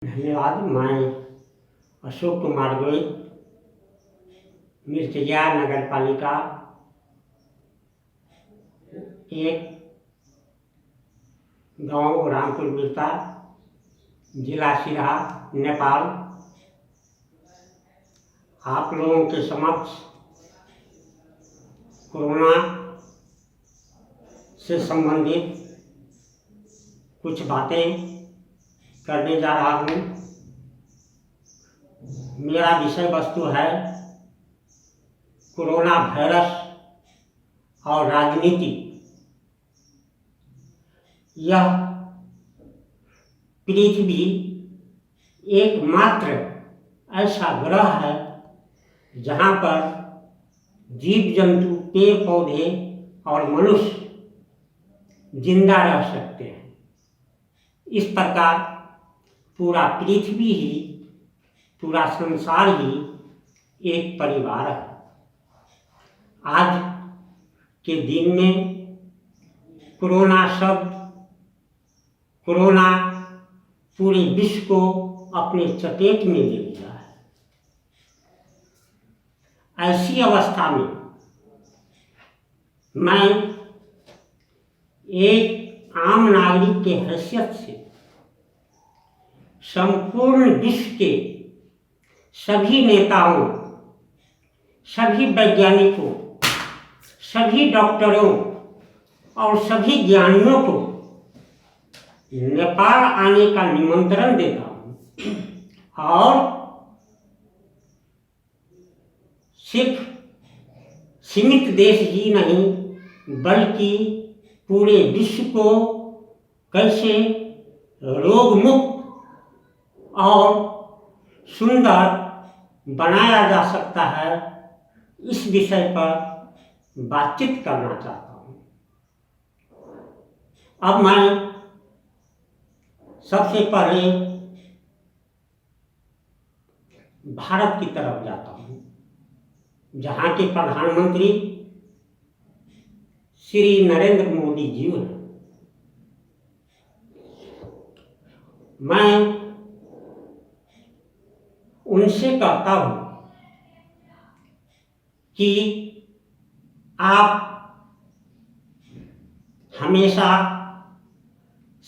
धन्यवाद। मैं अशोक कुमार गोयल, मिर्चया नगर पालिका एक, गांव रामपुर बिरता, जिला सिरहा, नेपाल, आप लोगों के समक्ष कोरोना से संबंधित कुछ बातें करने जा रहा हूँ। मेरा विषय वस्तु है कोरोना वायरस और राजनीति। यह पृथ्वी एकमात्र ऐसा ग्रह है जहाँ पर जीव जंतु, पेड़ पौधे और मनुष्य जिंदा रह सकते हैं। इस प्रकार पूरा पृथ्वी ही, पूरा संसार ही एक परिवार है। आज के दिन में कोरोना शब्द, कोरोना पूरे विश्व को अपने चपेट में ले लिया है। ऐसी अवस्था में मैं एक आम नागरिक के हैसियत से संपूर्ण विश्व के सभी नेताओं, सभी वैज्ञानिकों, सभी डॉक्टरों और सभी ज्ञानियों को नेपाल आने का निमंत्रण देता हूँ और सिर्फ सीमित देश ही नहीं बल्कि पूरे विश्व को कैसे रोग मुक्त और सुंदर बनाया जा सकता है, इस विषय पर बातचीत करना चाहता हूँ। अब मैं सबसे पहले भारत की तरफ जाता हूँ, जहाँ के प्रधानमंत्री श्री नरेंद्र मोदी जी हैं। मैं उनसे कहता हूँ कि आप हमेशा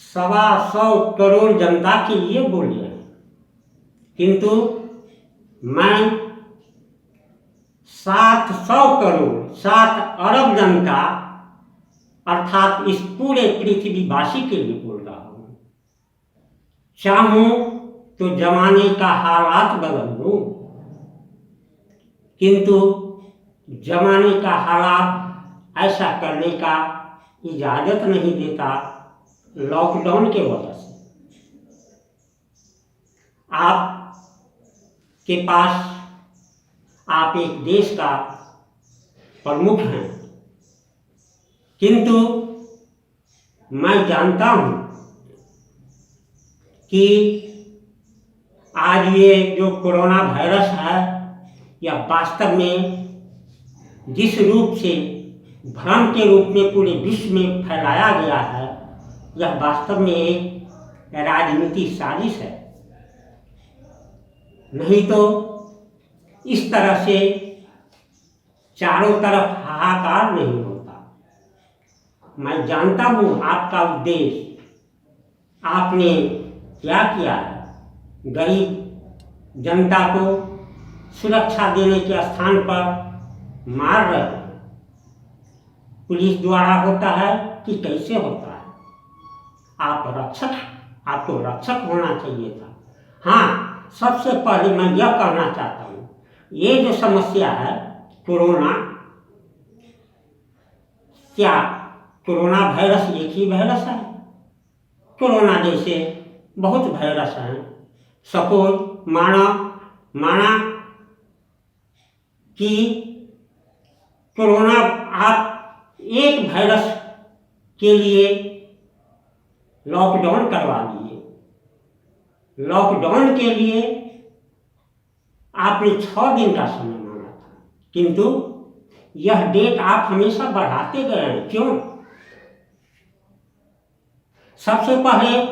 125 करोड़ जनता के लिए बोले हैं, किंतु मैं 700 करोड़ 7 अरब जनता अर्थात इस पूरे पृथ्वीवासी के लिए बोल रहा हूँ। चाहूँ तो जमाने का हालात बदल दूँ, किंतु जमाने का हालात ऐसा करने का इजाज़त नहीं देता लॉकडाउन के वजह से। आप के पास, आप एक देश का प्रमुख हैं, किंतु मैं जानता हूँ कि आज ये जो कोरोना वायरस है, यह वास्तव में जिस रूप से भ्रम के रूप में पूरे विश्व में फैलाया गया है, यह वास्तव में एक राजनीतिक साजिश है। नहीं तो इस तरह से चारों तरफ हाहाकार नहीं होता। मैं जानता हूँ आपका उद्देश्य, आपने क्या किया है। गरीब जनता को सुरक्षा देने के स्थान पर मार रहे हैं। पुलिस द्वारा होता है कि कैसे होता है। आप रक्षक, आपको रक्षक होना चाहिए था। हाँ, सबसे पहले मैं यह कहना चाहता हूँ, ये जो समस्या है कोरोना, क्या कोरोना वायरस एक ही वायरस है? कोरोना जैसे बहुत वायरस हैं। सपोज माना कि कोरोना आप एक वायरस के लिए लॉकडाउन करवा दिए। लॉकडाउन के लिए आपने 6 दिन का समय मांगा था, किंतु यह डेट आप हमेशा बढ़ाते गए हैं। क्यों? सबसे पहले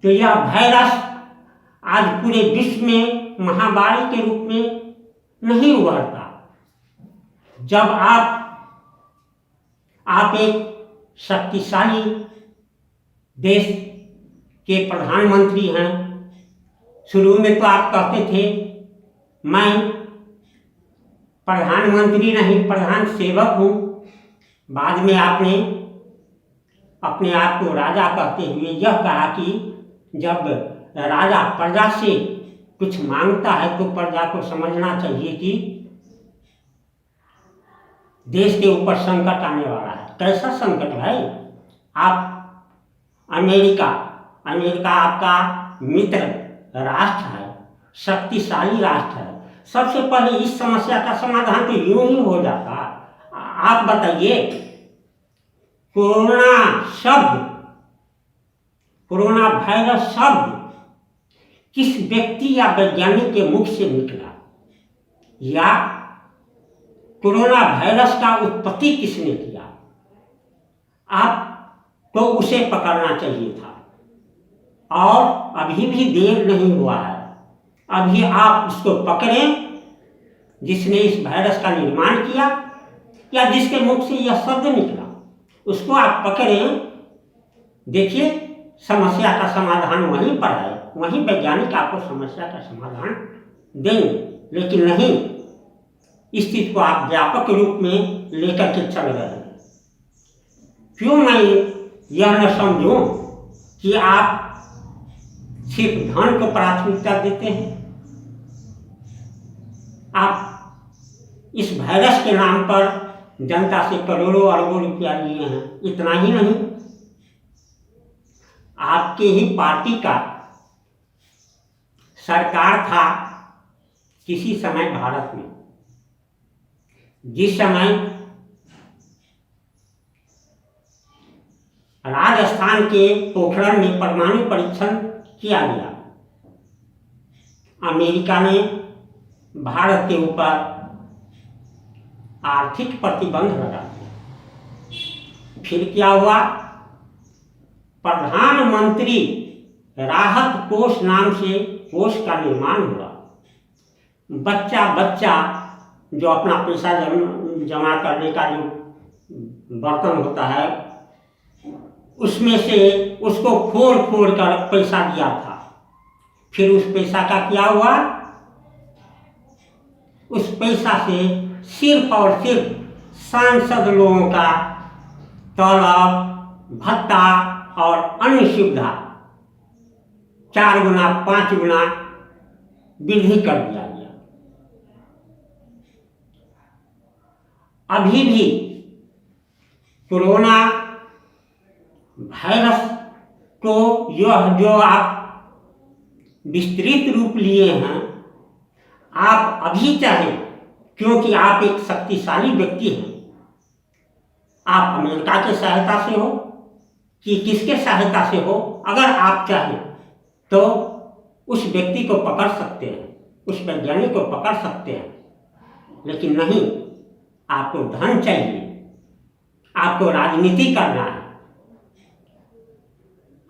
तो यह वायरस आज पूरे विश्व में महामारी के रूप में नहीं उभरता। जब आप एक शक्तिशाली देश के प्रधानमंत्री हैं। शुरू में तो आप कहते थे मैं प्रधानमंत्री नहीं प्रधान सेवक हूँ। बाद में आपने अपने आप को राजा कहते हुए यह कहा कि जब राजा प्रजा से कुछ मांगता है तो प्रजा को समझना चाहिए कि देश के ऊपर संकट आने वाला है। कैसा संकट भाई? आप अमेरिका आपका मित्र राष्ट्र है, शक्तिशाली राष्ट्र है। सबसे पहले इस समस्या का समाधान तो यूं ही हो जाता। आप बताइए, कोरोना वायरस शब्द किस व्यक्ति या वैज्ञानिक के मुख से निकला, या कोरोना वायरस का उत्पत्ति किसने किया? आपको उसे पकड़ना चाहिए था, और अभी भी देर नहीं हुआ है। अभी आप उसको पकड़ें जिसने इस वायरस का निर्माण किया या जिसके मुख से यह शब्द निकला, उसको आप पकड़ें। देखिए, समस्या का समाधान वहीं पर है, वहीं वैज्ञानिक आपको समस्या का समाधान देंगे। लेकिन नहीं, इस चीज को आप व्यापक रूप में लेकर के चल रहे हैं। क्यों मैं यह न समझूं कि आप सिर्फ धन को प्राथमिकता देते हैं? आप इस वायरस के नाम पर जनता से करोड़ों अरबों रुपया लिए हैं। इतना ही नहीं, आपके ही पार्टी का सरकार था किसी समय भारत में, जिस समय राजस्थान के पोखरण में परमाणु परीक्षण किया गया। अमेरिका ने भारत के ऊपर आर्थिक प्रतिबंध लगा दिया। फिर क्या हुआ? प्रधानमंत्री राहत कोष नाम से कोष का निर्माण हुआ। बच्चा बच्चा जो अपना पैसा जमा करने का जो बर्तन होता है, उसमें से उसको फोड़ फोड़ कर पैसा दिया था। फिर उस पैसा का क्या हुआ? उस पैसा से सिर्फ और सिर्फ सांसद लोगों का तलब, भत्ता और अन्य सुविधा 4 गुना 5 गुना वृद्धि कर दिया गया। अभी भी कोरोना वायरस को यह जो आप विस्तृत रूप लिए हैं, आप अभी चाहें, क्योंकि आप एक शक्तिशाली व्यक्ति हैं, आप अमेरिका के सहायता से हो कि किसके सहायता से हो, अगर आप चाहें तो उस व्यक्ति को पकड़ सकते हैं, उस वैज्ञानिक को पकड़ सकते हैं। लेकिन नहीं, आपको धन चाहिए, आपको राजनीति करना है।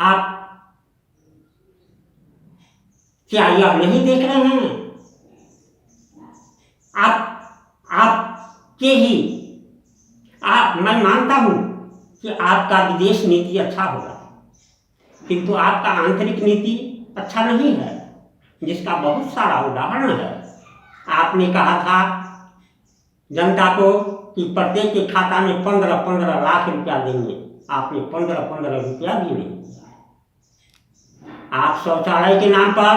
आप क्या यह नहीं देख रहे हैं? मैं मानता हूं कि आपका विदेश नीति अच्छा होगा, किंतु आपका आंतरिक नीति अच्छा नहीं है, जिसका बहुत सारा उदाहरण है। आपने कहा था जनता को कि प्रत्येक के खाता में 15-15 लाख रुपया देंगे। आपने 15-15 रुपया भी नहीं दिया। आप शौचालय के नाम पर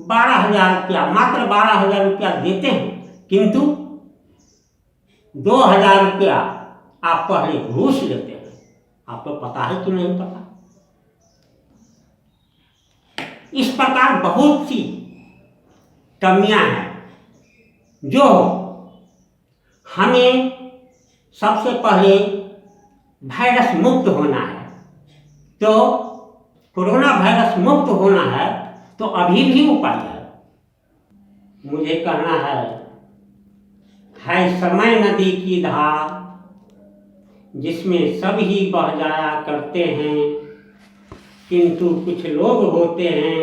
12,000 रुपया, मात्र 12,000 रुपया देते हैं, किंतु 2,000 रुपया आप पहले घूस लेते हैं। आपको पता है कि नहीं पता? इस प्रकार बहुत सी कमियां हैं जो हमें सबसे पहले वायरस मुक्त होना है। तो कोरोना वायरस मुक्त होना है तो अभी भी उपाय है। मुझे कहना है समय नदी की धार जिसमें सब ही बह जाया करते हैं, किंतु कुछ लोग होते हैं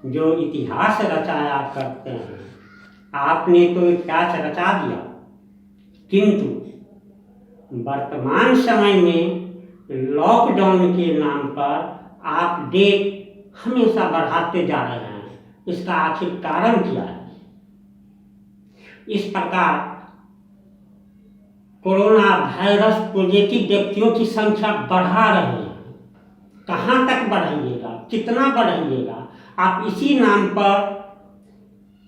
जो इतिहास रचाया करते हैं, आपने तो इतिहास रचा दिया, किंतु वर्तमान समय में लॉकडाउन के नाम पर आप डेट हमेशा बढ़ाते जा रहे हैं। इसका आखिर कारण क्या है? इस प्रकार कोरोना वायरस पॉजिटिव व्यक्तियों की संख्या बढ़ा रहे हैं। कहाँ तक बढ़ाइएगा, कितना बढ़ाइएगा? आप इसी नाम पर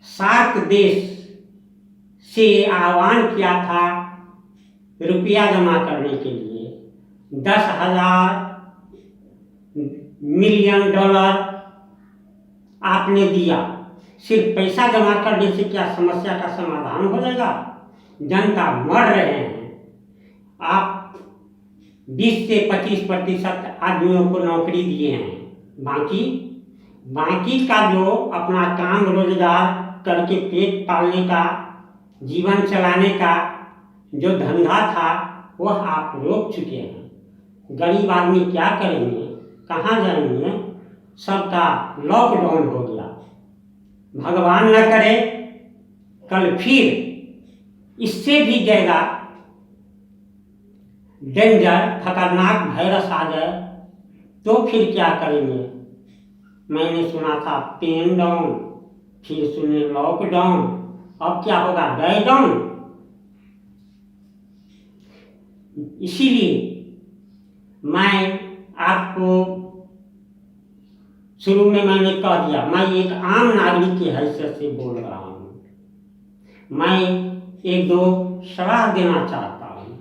सार्क देश से आह्वान किया था रुपया जमा करने के लिए, 10,000 मिलियन डॉलर आपने दिया। सिर्फ पैसा जमा करने से क्या समस्या का समाधान हो जाएगा? जनता मर रहे हैं। आप 20 से 25% आदमियों को नौकरी दिए हैं, बाकी का जो अपना काम रोजगार करके पेट पालने का, जीवन चलाने का जो धंधा था वह आप रोक चुके हैं। गरीब आदमी क्या करेंगे, कहाँ जाएंगे? सबका लॉकडाउन हो गया। भगवान न करे कल फिर इससे भी ज़्यादा डेंजर खतरनाक वायरस आ जाए तो फिर क्या करेंगे? मैंने सुना था पेन डाउन, फिर सुने लॉकडाउन, अब क्या होगा? Day down. इसीलिए मैं आपको शुरू में मैंने कह दिया, मैं एक आम नागरिक की हैसियत से बोल रहा हूँ। मैं एक दो सलाह देना चाहता हूँ।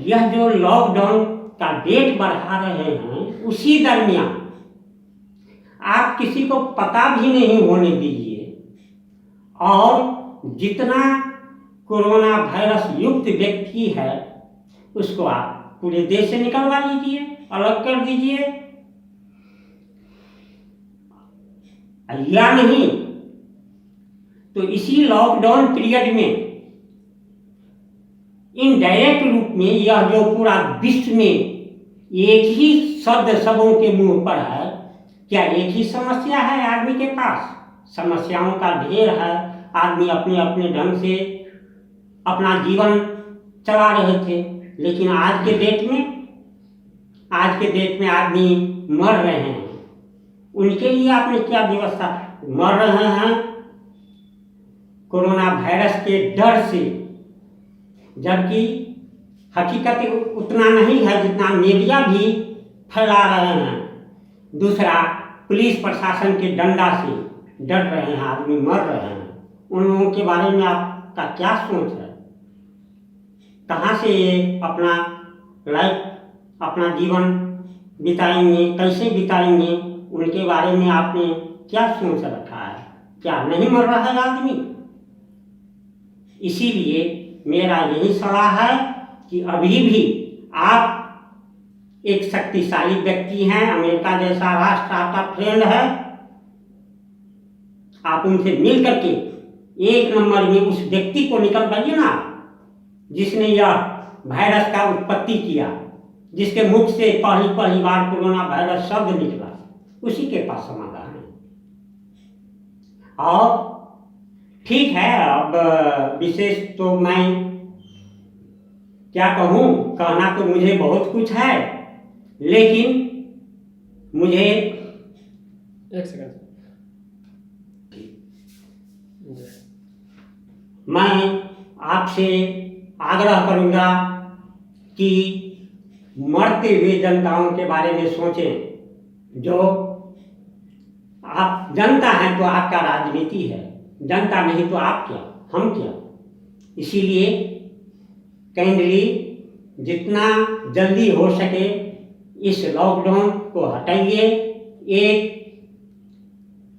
यह जो लॉकडाउन का डेट बढ़ा रहे हैं, उसी दरमियान आप किसी को पता भी नहीं होने दीजिए और जितना कोरोना वायरस युक्त व्यक्ति है उसको आप पूरे देश से निकलवा लीजिए, अलग कर दीजिए। या नहीं तो इसी लॉकडाउन पीरियड में इनडायरेक्ट रूप में यह जो पूरा विश्व में एक ही शब्द सबों के मुंह पर है, क्या एक ही समस्या है आदमी के पास? समस्याओं का ढेर है। आदमी अपने अपने ढंग से अपना जीवन चला रहे थे, लेकिन आज के डेट में आदमी मर रहे हैं। उनके लिए आपने क्या व्यवस्था? मर रहे हैं कोरोना वायरस के डर से, जबकि हकीकत उतना नहीं है जितना मीडिया भी फैला रहे हैं। दूसरा, पुलिस प्रशासन के डंडा से डर रहे हैं, आदमी मर रहे हैं। उन लोगों के बारे में आपका क्या सोच है? कहाँ से ये अपना लाइफ, अपना जीवन बिताएंगे, कैसे बिताएंगे? उनके बारे में आपने क्या सोच रखा है? क्या नहीं मर रहा है आदमी? इसीलिए मेरा यही सलाह है कि अभी भी आप एक शक्तिशाली व्यक्ति हैं, अमेरिका जैसा राष्ट्र आपका फ्रेंड है, आप उनसे मिल करके एक नंबर में उस व्यक्ति को निकलवाइए ना, जिसने यह वायरस का उत्पत्ति किया, जिसके मुख से पहली बार कोरोना वायरस शब्द निकला, उसी के पास समाधान है। और ठीक है, अब विशेष तो मैं क्या कहूँ, कहना तो मुझे बहुत कुछ है, लेकिन मुझे एक सेकंड, मैं आपसे आग्रह करूँगा कि मरते हुए जनताओं के बारे में सोचें। जो आप जनता हैं तो आपका राजनीति है, जनता नहीं तो आप क्या, हम क्या। इसीलिए काइंडली जितना जल्दी हो सके इस लॉकडाउन को हटाइए। एक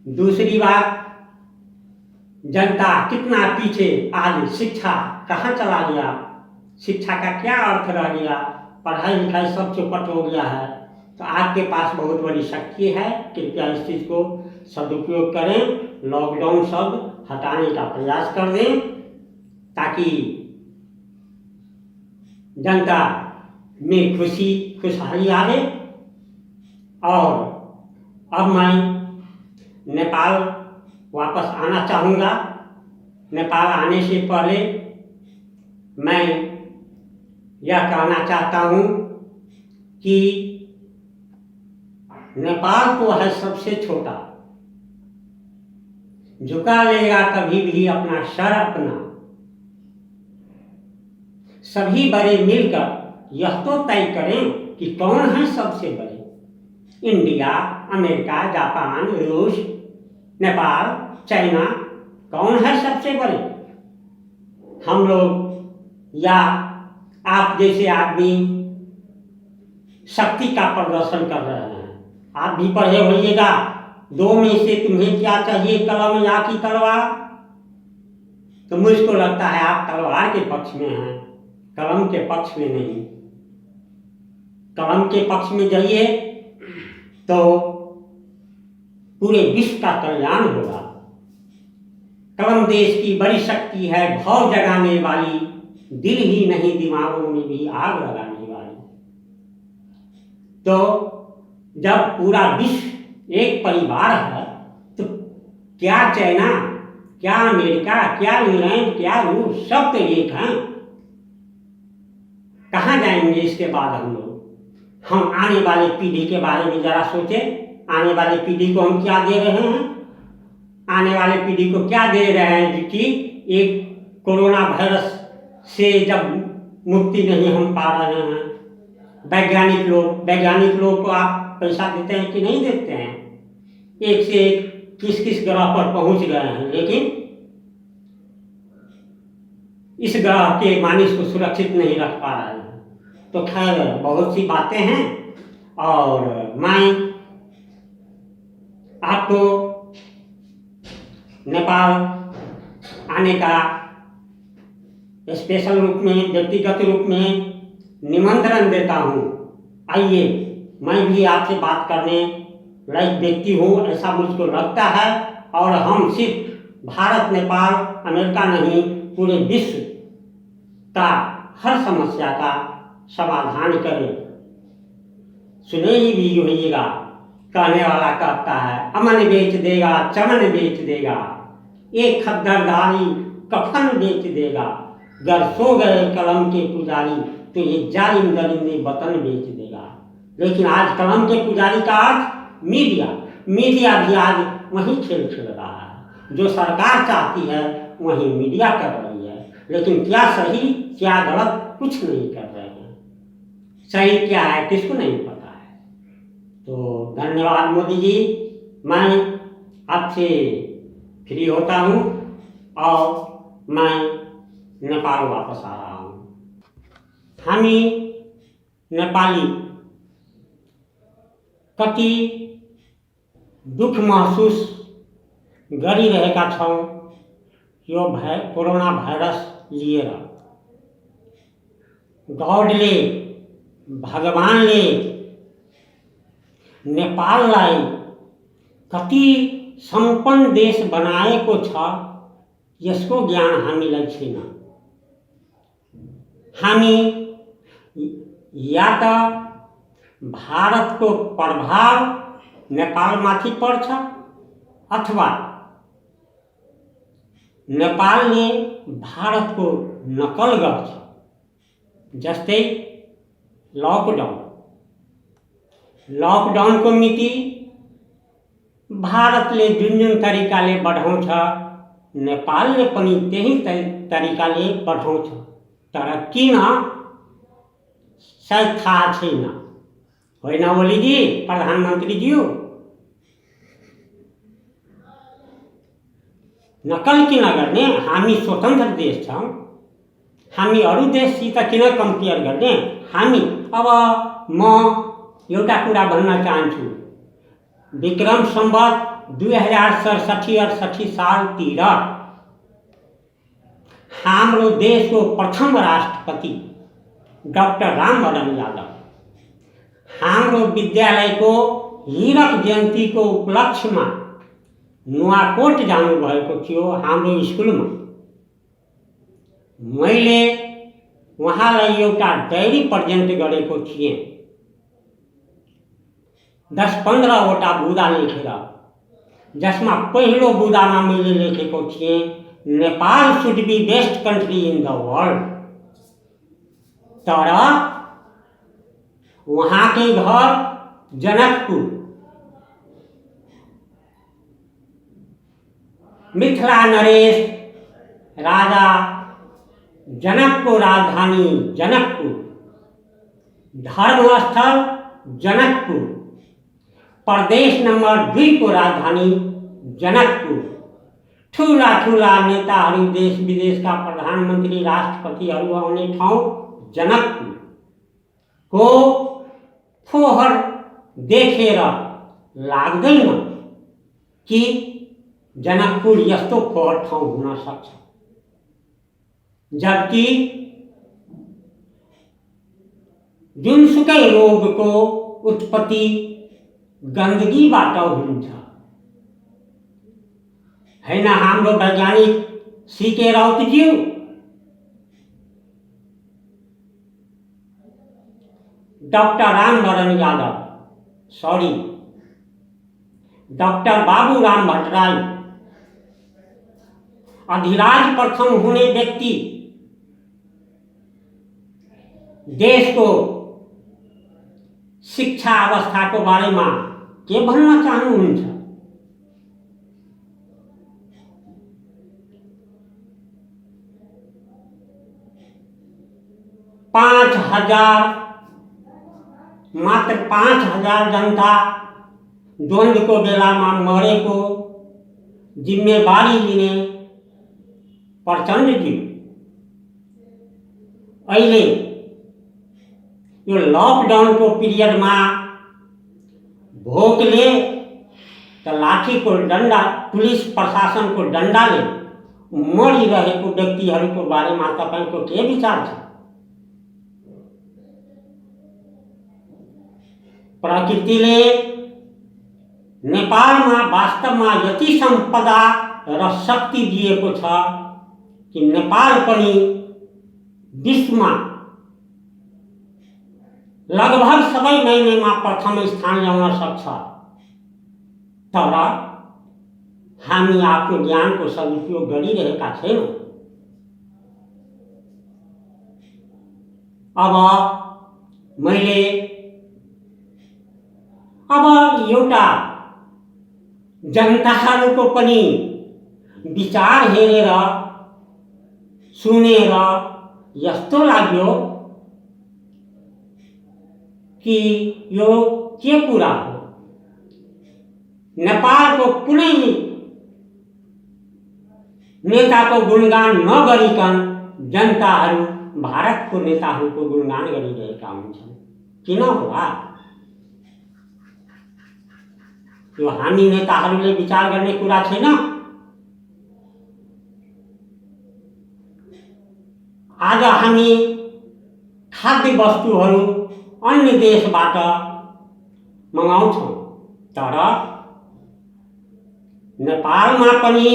दूसरी बात, जनता कितना पीछे आज शिक्षा कहाँ चला गया, शिक्षा का क्या अर्थ रह गया, पढ़ाई लिखाई सब चौपट हो गया है। तो आपके पास बहुत बड़ी शक्ति है, कृपया इस चीज़ को सदुपयोग करें, लॉकडाउन शब्द हटाने का प्रयास कर दें, ताकि जनता में खुशहाली आवे। और अब मैं नेपाल वापस आना चाहूँगा। नेपाल आने से पहले मैं यह कहना चाहता हूँ कि नेपाल तो है सबसे छोटा, झुका लेगा कभी भी अपना सर अपना। सभी बड़े मिलकर यह तो तय करें कि कौन है सबसे बड़े। इंडिया, अमेरिका, जापान, रूस, नेपाल, चाइना, कौन है सबसे बड़े? हम लोग या आप जैसे आदमी शक्ति का प्रदर्शन कर रहे हैं। आप भी पढ़े होइएगा, दो में से तुम्हें क्या चाहिए, कलम या की तलवार? तो मुझको लगता है आप तलवार के पक्ष में हैं, कलम के पक्ष में नहीं। कलम के पक्ष में जाइए तो पूरे विश्व का कल्याण होगा। कलम देश की बड़ी शक्ति है, भाव जगाने वाली, दिल ही नहीं दिमागों में भी आग लगाने वाली। तो जब पूरा विश्व एक परिवार है तो क्या चाइना, क्या अमेरिका, क्या इंग्लैंड, क्या रूस, सब तो एक हैं। कहाँ जाएंगे इसके बाद हम लोग? हम आने वाले पीढ़ी के बारे में जरा सोचें। आने वाली पीढ़ी को हम क्या दे रहे हैं? आने वाले पीढ़ी को क्या दे रहे हैं कि एक कोरोना वायरस से जब मुक्ति नहीं हम पा रहे हैं। वैज्ञानिक लोग को आप पैसा देते हैं कि नहीं देते हैं? एक से एक किस ग्रह पर पहुंच गए हैं, लेकिन इस ग्रह के मानस को सुरक्षित नहीं रख पा रहे हैं। तो खैर बहुत सी बातें हैं और मैं आपको नेपाल आने का स्पेशल रूप में, व्यक्तिगत रूप में निमंत्रण देता हूँ। आइए, मैं भी आपसे बात करने लायक व्यक्ति हूँ, ऐसा मुझको लगता है। और हम सिर्फ भारत, नेपाल, अमेरिका नहीं, पूरे विश्व का हर समस्या का समाधान करें। सुने ही भी होइएगा, कहने वाला कहता है, अमन बेच देगा, चमन बेच देगा, एक खद्दरदारी कफन बेच देगा, गर सो गए कलम के पुजारी तो ये जालिम दरिंदे वतन बेच देगा। लेकिन आज कलम के पुजारी का अर्थ मीडिया भी आज वही खेल खेल रहा है। जो सरकार चाहती है वही मीडिया कर रही है, लेकिन क्या सही क्या गलत कुछ नहीं कर रहे हैं। सही क्या है किसको नहीं पता है। तो धन्यवाद मोदी जी, मैं आपसे फ्री होता हूँ और मैं नेपाल वापस आ रहा हूँ। हामी नेपाली कति दुख महसुस गरिरहेका छौँ यो कोरोना भाइरस लिएर। गॉडले, भगवानले नेपाललाई कति सम्पन्न देश बनाएको छ यसको ज्ञान हामीलाई छैन। हामी या त भारतको प्रभाव नेपालमाथि पर्छ अथवा नेपालले भारतको नकल गर्छ। जस्तै लकडाउनको मिति भारतले जुन तरिकाले बढाउँछ नेपालले पनि त्यही तरिकाले बढाउँछ। तर किन सायद थाहा छैन, होइन ओलीजी, प्रधानमन्त्रीज्यू? नकल किन गर्ने? हामी स्वतन्त्र देश छौँ, हामी अरू देशसित किन कम्पेयर गर्ने? हामी अब म एउटा कुरा भन्न चाहन्छु। विक्रम सम्वत 2067-68 सालतिर हाम्रो देशको प्रथम राष्ट्रपति डाक्टर रामवरण यादव हाम्रो विद्यालयको हीरक जयन्तीको उपलक्ष्यमा नुवाकोट जानुभएको थियो हाम्रो स्कुलमा। मैले उहाँलाई एउटा डायरी प्रेजेन्ट गरेको थिएँ। 10-15 वटा बुँदा लेखेर जसमा पहिलो बुदामा मैले लेखेको थिएँ Nepal should be best country in the world. तर वहाँ के घर जनकपुर, मिथिला नरेश राजा जनक को राजधानी जनकपुर, धर्मस्थल जनकपुर, प्रदेश नंबर 2 को राजधानी जनकपुर, ठूला ठूला नेताहरू देश विदेश का प्रधानमंत्री राष्ट्रपतिहरू आउने ठाउँ जनकपुर को फोहर देखेर लाग्दैन कि जनकपुर यस्तो फोहर ठाउँ हुन सक्छ। जबकि जुनसुकै रोगको उत्पत्ति गन्दगीबाट हुन्छ। हैन हाम्रो वैज्ञानिक सीके राउतज्यू doctor Ramvaran Yadav, sorry doctor Baburam Bhattarai, अधिराज प्रथम हुने व्यक्ति, देश को शिक्षा अवस्था को बारे में के भन्न चाहनुहुन्छ? 5,000 मात्र 5,000 जनता द्वंद्व को बेला में मरे को जिम्मेवारी लिने प्रचण्ड जी अहिले यो लॉकडाउन को पीरियड में भोकले त लाठी को डंडा, पुलिस प्रशासन को डंडाले मरिरहेको व्यक्तिहरूको बारेमा तपाईको के विचार छ? प्रकृतिले नेपालमा वास्तवमा यति सम्पदा र शक्ति दिएको छ कि नेपाल पनि विश्वमा लगभग सबै महिनेमा प्रथम स्थान ल्याउन सक्छ। तर हामी आफ्नो ज्ञानको सदुपयोग गरिरहेका छैनौँ। अब एउटा जनताहरूको पनि विचार हेरेर सुनेर यस्तो लाग्यो कि यो के कुरा हो? नेपाल को कुनै नेता को गुणगान नगरिकन जनताहरू भारत को नेताहरूको गुणगान गरिरहेका हुन्छन्। किन होला? यो हामी नेताहरूले विचार गर्ने कुरा छैन। आज हामी खाद्य वस्तुहरू अन्य देशबाट मगाउँछौँ, तर नेपालमा पनि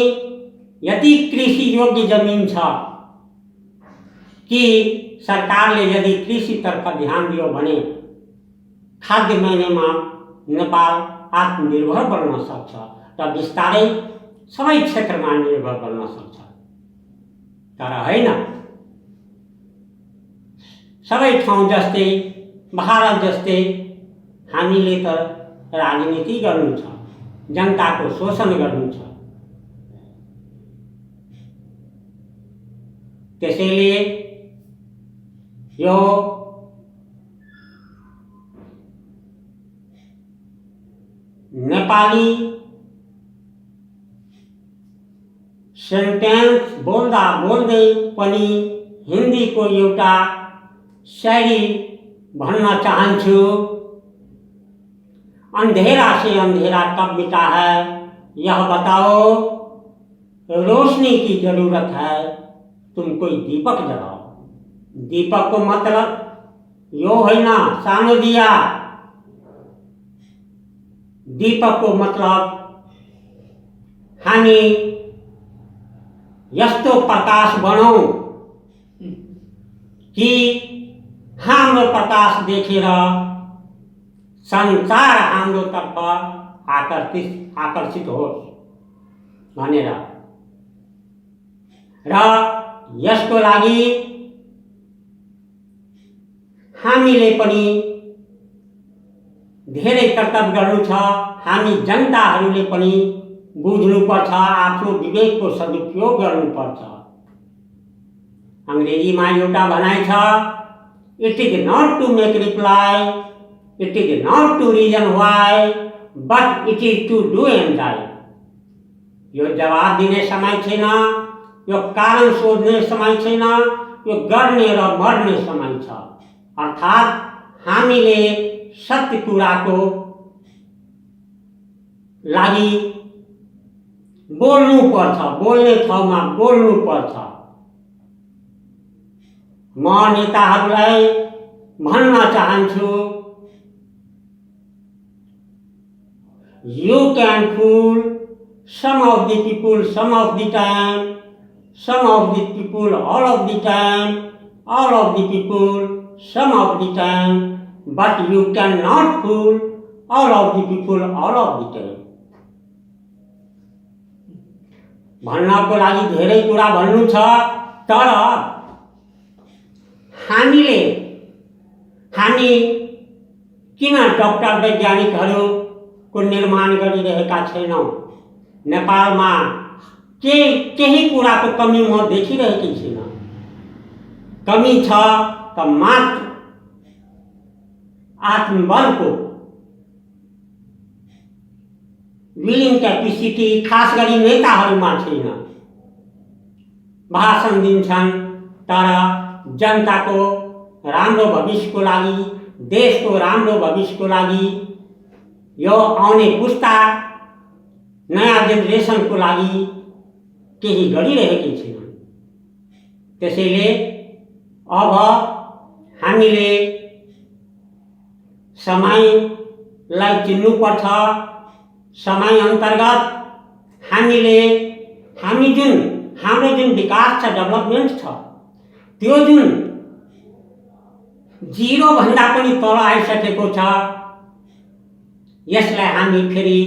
यति कृषि योग्य जमीन छ कि सरकारले यदि कृषि तर्फ ध्यान दियो भने खाद्य मानेमा नेपाल आत्मनिर्भर बन्न सक्छ र बिस्तारै सबै क्षेत्रमा निर्भर बन्न सक्छ। तर हैन, सबै ठाउँ जस्तै भारत जस्तै हामीले त राजनीति गर्नु छ, जनताको शोषण गर्नु छ। त्यसैले यो नेपाली सेन्टेन्स बोल्दा बोल्दै पनि हिन्दीको एउटा शायरी भन्न चाहन्छु। अंधेरा से अंधेरा कब मिटा है, यह बताओ, रोशनी की जरूरत है, तुम कोई दीपक जलाओ। दीपक को मतलब यो होइन सानो दिया, दीपक को मतलब हामी यस्तो प्रकाश बनौं कि हाम्रो प्रकाश देखेर संसार हाम्रो तर्फ आकर्षित होस्। भनेर र यसको लागि हामीले पनि धेरै कर्तव्य गर्नु छ। हामी जनताहरूले पनि बुझ्नुपर्छ, आफ्नो विवेकको सदुपयोग गर्नुपर्छ। अंग्रेजीमा एउटा भनाइ छ, it is not to make reply, it is not to reason why, but it is to do and die. यो जवाब दिने समय छैन, यो कारण सोध्ने समय छैन, यो गर्ने र मर्ने समय छ। अर्थात् हामीले सत्य कुराको लागि बोल्नुपर्छ, बोल्ने ठाउँमा बोल्नुपर्छ। म नेताहरूलाई भन्न चाहन्छु, you can fool some of the people some of the time, some of the people all of the time, all of the people some of the time, but you cannot fool all of the people all of the time। भन्नको लागि धेरै कुरा भन्नु छ, तर हामी किन doctor वैज्ञानिकहरूको निर्माण गरिरहेका छैनौँ? नेपालमा केही कुराको कमी म देखिरहेकी छैन। कमी छ त मात्र आत्मबलको, विलिङ क्यापेसिटी खास गरी नेताहरूमा छैन। भाषण दिन्छन् तर जनताको राम्रो भविष्यको लागि, देशको राम्रो भविष्यको लागि, यो आउने पुस्ता नयाँ जेनेरेसनको लागि केही गरिरहेकी छैनन्। त्यसैले अब हामीले समयलाई चिन्नुपर्छ। समय अन्तर्गत हाम्रो जुन विकास छ, डेभलपमेन्ट छ, त्यो जुन जीरो भन्दा पनि तल आइसकेको छ, यसलाई हामी फेरि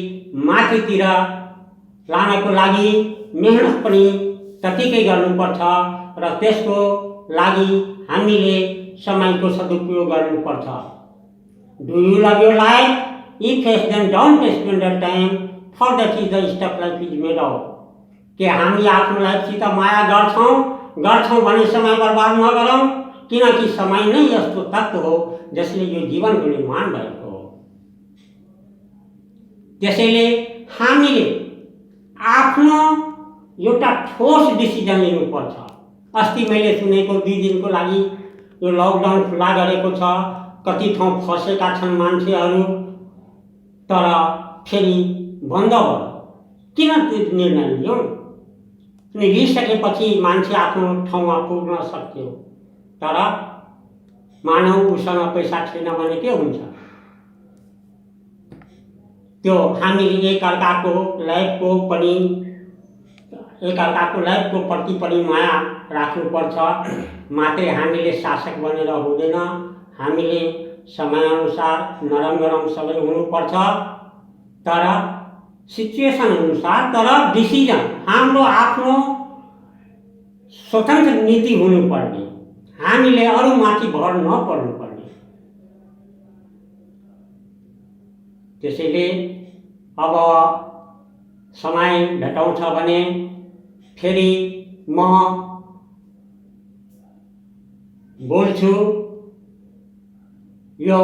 माथितिर लानको लागि मेहनत पनि त्यतिकै गर्नुपर्छ र त्यसको लागि हामीले समयको सदुपयोग गर्नुपर्छ। Do you love your life? If yes then don't spend the time, for that is the stuff life is made of. के हामी आफ्नो लाइफसित माया गर्छौँ भने समय बर्बाद नगरौँ, किनकि समय नै यस्तो तत्त्व हो जसले यो जीवनको निर्माण भएको हो। त्यसैले हामीले आफ्नो एउटा ठोस डिसिजन लिनुपर्छ। अस्ति मैले सुनेको 2 दिनको लागि यो लकडाउन खुला गरेको छ, कति ठाउँ फसेका छन् मान्छेहरू, तर फेरि बन्द भयो। किन त्यो निर्णय लियौँ? लिइसकेपछि मान्छे आफ्नो ठाउँमा पुग्न सक्थ्यो, तर मानव उसँग पैसा छैन भने के हुन्छ? त्यो हामीले एकअर्काको लाइफको प्रति पनि माया राख्नुपर्छ। मात्रै हामीले शासक बनेर हुँदैन, हामीले समयअनुसार नरम गरम सबै हुनुपर्छ, तर सिचुएसन अनुसार, तर डिसिजन हाम्रो आफ्नो स्वतन्त्र नीति हुनुपर्ने, हामीले अरूमाथि भर नपर्नुपर्ने। त्यसैले अब समय भेटाउँछ भने फेरि म बोल्छु। यो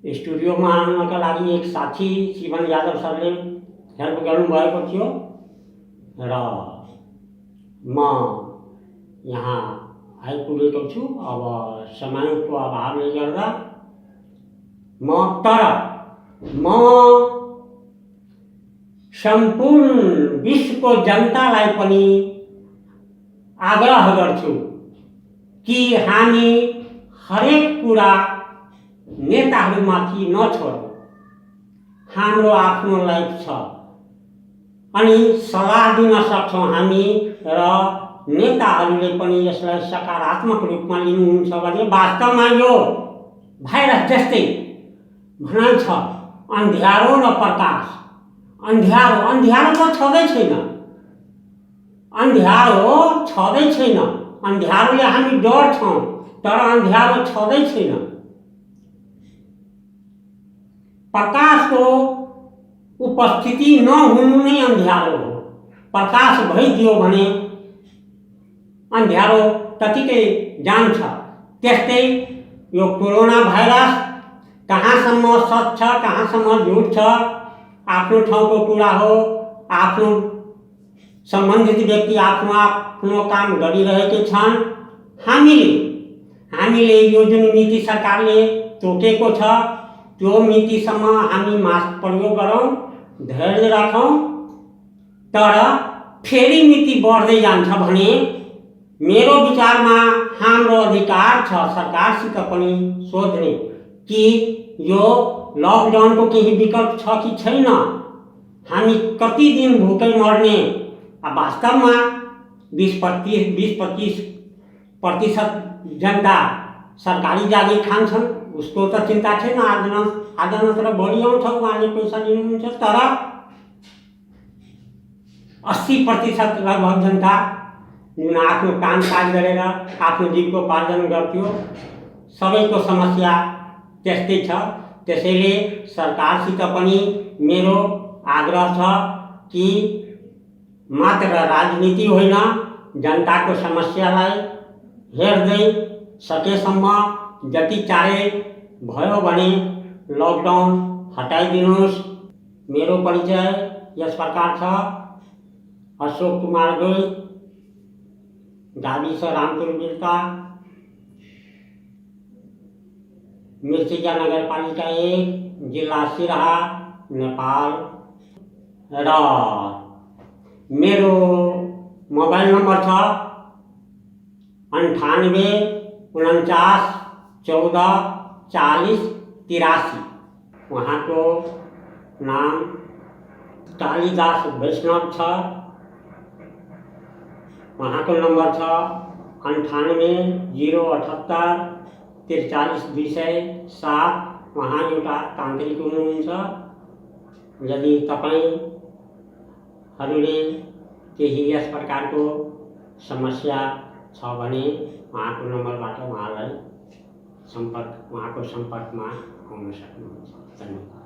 स्टुडियोमा आउनका लागि एक साथी शिवन यादव सरले हेल्प गर्नुभएको थियो र म यहाँ आइपुगेको छु। अब समयको अभावले गर्दा म सम्पूर्ण विश्वको जनतालाई पनि आग्रह गर्छु कि हामी हरेक कुरा नेताहरूमाथि नछोडौँ। हाम्रो आफ्नो लाइफ छ अनि सल्लाह दिन सक्छौँ हामी, र नेताहरूले पनि यसलाई सकारात्मक रूपमा लिनुहुन्छ भने वास्तवमा यो भाइरस जस्तै भनाइ छ, अँध्यारो र प्रकाश। अंध्यारो अंध्यारो तो छँदै छैन, अंध्यारो छँदै छैन, अंध्यारोले हामी डर्छौँ तर अंध्यारो छँदै छैन। प्रकाशको उपस्थिति नहुनु नै अंध्यारो हो। प्रकाश भइदियो भने अंध्यारो त्यतिकै जान्छ। त्यस्तै यो कोरोना भाइरस कहाँसम्म सच छ कहाँसम्म झुट छ आफ्नो ठाउँको कुरा हो। आफ्नो सम्बन्धित व्यक्ति आफ्नो काम गरिरहेका छन्। हामीले यो जुन नीति सरकारले तोकेको छ त्यो नीतिसम्म हामी मास्क प्रयोग गरौँ, धैर्य राखौँ। तर फेरि नीति बढ्दै जान्छ भने मेरो विचारमा हाम्रो अधिकार छ सरकारसित पनि सोध्ने कि यो लकडाउनको केही विकल्प छ कि छैन, हामी कति दिन भुकै मर्ने। वास्तवमा 20-25% जनता सरकारी जागिर खान्छन्, उसको त चिन्ता छैन। आज नत्र भोलि आउँछ, उहाँले पैसा लिनुहुन्छ। तर 80% लगभग जनता जुन आफ्नो कामकाज गरेर आफ्नो जीविकोपार्जन गर्थ्यो, सबैको समस्या त्यस्तै छ। त्यसैले सरकारसित पनि मेरो आग्रह छ कि मात्र राजनीति होइन, जनताको समस्यालाई हेर्दै सकेसम्म जति चाँडै भयो भने लकडाउन हटाइदिनुहोस्। मेरो परिचय यस प्रकार छ। अशोक कुमार गोई, गाविस रामपुर बिर्ता, मिर्चिया नगरपालिका 1, जिल्ला सिराहा, नेपाल। र मेरो मोबाइल नम्बर छ 98 49 14 40 83। उहाँको नाम कालिदास वैष्णव छ। उहाँको नम्बर छ 98 078 43 207। उहाँ एउटा तान्त्रिक हुनुहुन्छ। यदि तपाईँहरूले केही यस प्रकारको समस्या छ भने उहाँको नम्बरबाट उहाँको सम्पर्कमा आउन सक्नुहुन्छ। धन्यवाद।